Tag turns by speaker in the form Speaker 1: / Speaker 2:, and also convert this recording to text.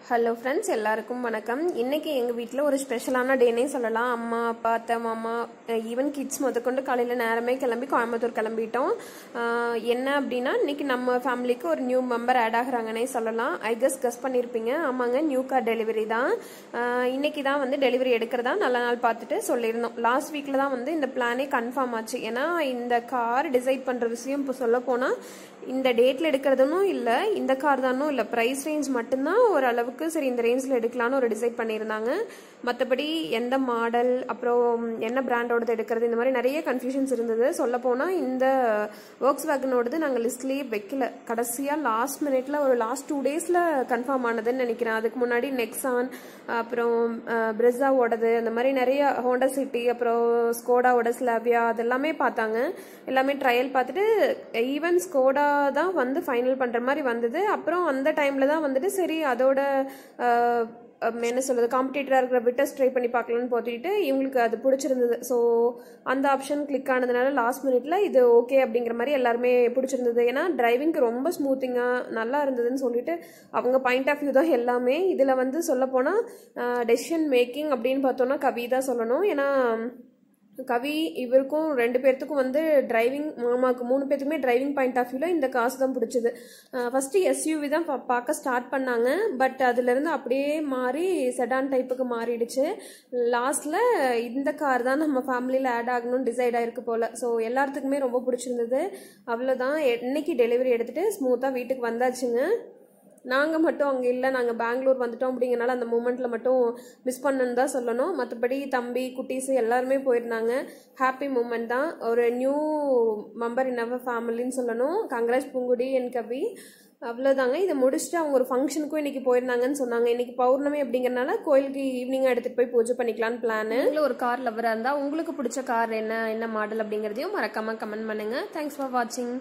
Speaker 1: Hello friends, எல்லாருக்கும் வணக்கம். இன்னைக்கு எங்கள் வீட்டில் ஒரு ஸ்பெஷலான டேனே சொல்லலாம். அம்மா, அப்பா, அத்தை, மாமா, ஈவன் கிட்ஸ் முதற்கொண்டு காலையில் நேரமே கிளம்பி கோயம்புத்தூர் கிளம்பிட்டோம். என்ன அப்படின்னா, இன்னைக்கு நம்ம ஃபேமிலிக்கு ஒரு நியூ மெம்பர் ஆட் ஆகுறாங்கன்னே சொல்லலாம். ஐ கெஸ் பண்ணியிருப்பீங்க. ஆமாங்க, நியூ கார் டெலிவரி தான். இன்னைக்கு தான் வந்து டெலிவரி எடுக்கிறதா நல்ல நாள் பார்த்துட்டு சொல்லியிருந்தோம். லாஸ்ட் வீக்கில் தான் வந்து இந்த பிளானே கன்ஃபார்ம் ஆச்சு. ஏன்னா இந்த கார் டிசைட் பண்ணுற விஷயம் இப்போ சொல்ல போனால் இந்த டேட்டில் எடுக்கிறதுனும் இல்லை, இந்த கார் தானும் இல்லை, ப்ரைஸ் ரேஞ்ச் மட்டும்தான் ஓரளவுக்கு சரி இந்த ரேஞ்சில் எடுக்கலான்னு ஒரு டிசைட் பண்ணியிருந்தாங்க. மற்றபடி எந்த மாடல், அப்புறம் என்ன பிராண்டோடது எடுக்கிறது, இந்த மாதிரி நிறைய கன்ஃபியூஷன்ஸ் இருந்தது. சொல்லப்போனால் இந்த ஒர்க்ஸ் வேகனோடது நாங்கள் லிஸ்ட்லேயே வைக்கல. கடைசியாக லாஸ்ட் மினிட்ல ஒரு லாஸ்ட் 2 டேஸில் கன்ஃபார்ம் ஆனதுன்னு நினைக்கிறேன். அதுக்கு முன்னாடி நெக்ஸான், அப்புறம் பிரெஸாவோடது, அந்த மாதிரி நிறைய ஹோண்டா சிட்டி, அப்புறம் ஸ்கோடாவோட ஸ்லாவியா அதெல்லாமே பார்த்தாங்க. எல்லாமே ட்ரையல் பார்த்துட்டு ஈவன் ஸ்கோடா தான் வந்து ஃபைனல் பண்ணுற மாதிரி வந்தது. அப்புறம் அந்த டைமில் தான் வந்துட்டு சரி அதோட என்ன சொல்கிறது, காம்படிட்டராக இருக்கிற விட்டஸ் ட்ரை பண்ணி பார்க்கலான்னு போத்திட்டு இவங்களுக்கு அது பிடிச்சிருந்தது. ஸோ அந்த ஆப்ஷன் கிளிக் ஆனதுனால லாஸ்ட் மினிட்ல இது ஓகே அப்படிங்கிற மாதிரி எல்லாருமே பிடிச்சிருந்தது. ஏன்னா டிரைவிங்க்கு ரொம்ப ஸ்மூத்திங்காக நல்லா இருந்ததுன்னு சொல்லிட்டு அவங்க பாயிண்ட் ஆஃப் வியூ தான் எல்லாமே. இதில் வந்து சொல்லப்போனால் டெசிஷன் மேக்கிங் அப்படின்னு பார்த்தோன்னா கவி தான் சொல்லணும். ஏன்னா கவி இவருக்கும் 2 பேர்த்துக்கும் வந்து டிரைவிங், மாமாவுக்கு 3 பேர்த்துக்குமே டிரைவிங் பாயிண்ட் ஆஃப் வியூவில் இந்த காசு தான் பிடிச்சது. ஃபஸ்ட்டு எஸ்யூவி தான் பார்க்க ஸ்டார்ட் பண்ணாங்க. பட் அதுலேருந்து அப்படியே மாறி செடான் டைப்புக்கு மாறிடுச்சு. லாஸ்ட்டில் இந்த கார் தான் நம்ம ஃபேமிலியில் ஆட் ஆகணும்னு டிசைட் ஆகிருக்கு போல். ஸோ எல்லாத்துக்குமே ரொம்ப பிடிச்சிருந்தது. அவ்வளோதான், இன்னைக்கு டெலிவரி எடுத்துகிட்டு ஸ்மூத்தாக வீட்டுக்கு வந்தாச்சுங்க. நாங்கள் மட்டும் அங்கே இல்லை, நாங்கள் பெங்களூர் வந்துட்டோம். அப்படிங்கிறனால அந்த மூமெண்ட்டில் மட்டும் மிஸ் பண்ணுன்னு தான் சொல்லணும். மற்றபடி தம்பி, குட்டீஸு எல்லாருமே போயிருந்தாங்க. ஹாப்பி மூமெண்ட் தான். ஒரு நியூ மெம்பர் இன் அவர் ஃபேமிலின்னு சொல்லணும். கங்க்ராட்ஸ் பூங்குடி என் கவி. அவ்வளோதாங்க. இதை முடிச்சுட்டு அவங்க ஒரு ஃபங்க்ஷனுக்கும் இன்றைக்கி போயிருந்தாங்கன்னு சொன்னாங்க. இன்றைக்கி பௌர்ணமி அப்படிங்கிறனால கோயிலுக்கு ஈவினிங்காக எடுத்துகிட்டு போய் பூஜை பண்ணிக்கலான்னு பிளானு. ஒரு கார் லவராக இருந்தால் உங்களுக்கு பிடிச்ச கார் என்ன மாடல் அப்படிங்கிறதையும் மறக்காமல் கமெண்ட் பண்ணுங்கள். தேங்க்ஸ் ஃபார் வாட்சிங்.